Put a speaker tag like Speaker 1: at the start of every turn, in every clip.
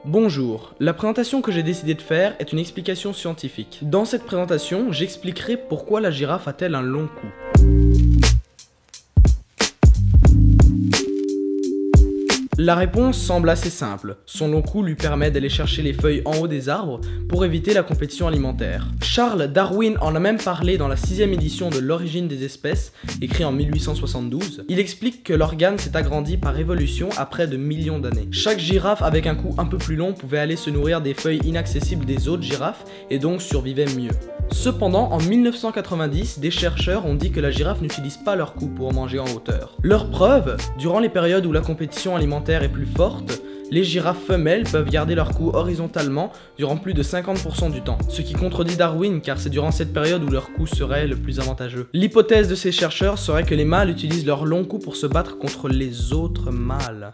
Speaker 1: Bonjour, la présentation que j'ai décidé de faire est une explication scientifique. Dans cette présentation, j'expliquerai pourquoi la girafe a-t-elle un long cou. La réponse semble assez simple. Son long cou lui permet d'aller chercher les feuilles en haut des arbres pour éviter la compétition alimentaire. Charles Darwin en a même parlé dans la 6e édition de L'origine des espèces, écrit en 1872. Il explique que l'organe s'est agrandi par évolution après de millions d'années. Chaque girafe avec un cou un peu plus long pouvait aller se nourrir des feuilles inaccessibles des autres girafes et donc survivait mieux. Cependant, en 1990, des chercheurs ont dit que la girafe n'utilise pas leur cou pour manger en hauteur. Leur preuve, durant les périodes où la compétition alimentaire est plus forte, les girafes femelles peuvent garder leur cou horizontalement durant plus de 50% du temps, ce qui contredit Darwin car c'est durant cette période où leur cou serait le plus avantageux. L'hypothèse de ces chercheurs serait que les mâles utilisent leur long cou pour se battre contre les autres mâles.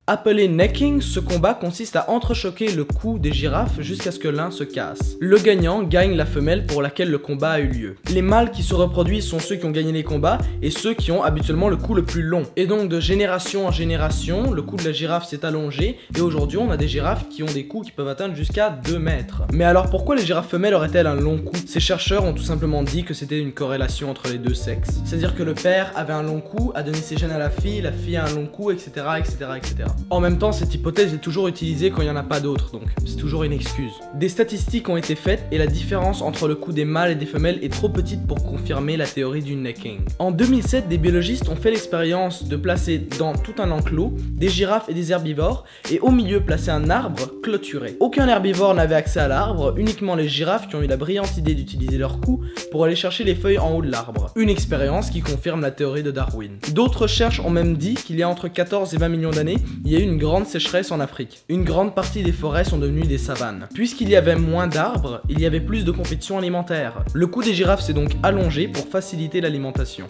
Speaker 1: Appelé necking, ce combat consiste à entrechoquer le cou des girafes jusqu'à ce que l'un se casse. Le gagnant gagne la femelle pour laquelle le combat a eu lieu. Les mâles qui se reproduisent sont ceux qui ont gagné les combats et ceux qui ont habituellement le cou le plus long. Et donc de génération en génération, le cou de la girafe s'est allongé et aujourd'hui on a des girafes qui ont des coups qui peuvent atteindre jusqu'à 2 mètres. Mais alors pourquoi les girafes femelles auraient-elles un long cou? Ces chercheurs ont tout simplement dit que c'était une corrélation entre les deux sexes. C'est-à-dire que le père avait un long cou, a donné ses gènes à la fille a un long cou, etc. etc., etc. En même temps, cette hypothèse est toujours utilisée quand il n'y en a pas d'autres, donc c'est toujours une excuse. Des statistiques ont été faites et la différence entre le cou des mâles et des femelles est trop petite pour confirmer la théorie du necking. En 2007, des biologistes ont fait l'expérience de placer dans tout un enclos des girafes et des herbivores et au milieu placer un arbre clôturé. Aucun herbivore n'avait accès à l'arbre, uniquement les girafes qui ont eu la brillante idée d'utiliser leur cou pour aller chercher les feuilles en haut de l'arbre. Une expérience qui confirme la théorie de Darwin. D'autres recherches ont même dit qu'il y a entre 14 et 20 millions d'années, il y a eu une grande sécheresse en Afrique. Une grande partie des forêts sont devenues des savanes. Puisqu'il y avait moins d'arbres, il y avait plus de compétition alimentaire. Le cou des girafes s'est donc allongé pour faciliter l'alimentation.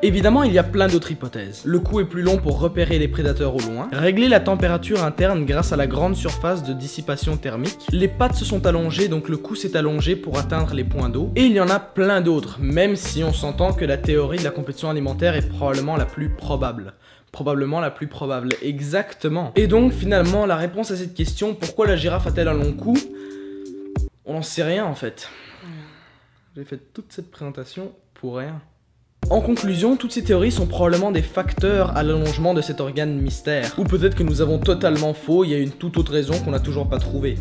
Speaker 1: Évidemment, il y a plein d'autres hypothèses. Le cou est plus long pour repérer les prédateurs au loin, régler la température interne grâce à la grande surface de dissipation thermique, les pattes se sont allongées donc le cou s'est allongé pour atteindre les points d'eau, et il y en a plein d'autres, même si on s'entend que la théorie de la compétition alimentaire est probablement la plus probable. Probablement la plus probable, exactement. Et donc finalement la réponse à cette question, pourquoi la girafe a-t-elle un long cou? On n'en sait rien en fait. J'ai fait toute cette présentation pour rien. En conclusion, toutes ces théories sont probablement des facteurs à l'allongement de cet organe mystère. Ou peut-être que nous avons totalement faux, il y a une toute autre raison qu'on n'a toujours pas trouvée.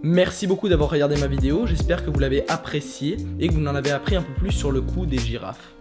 Speaker 1: Merci beaucoup d'avoir regardé ma vidéo, j'espère que vous l'avez appréciée et que vous en avez appris un peu plus sur le cou des girafes.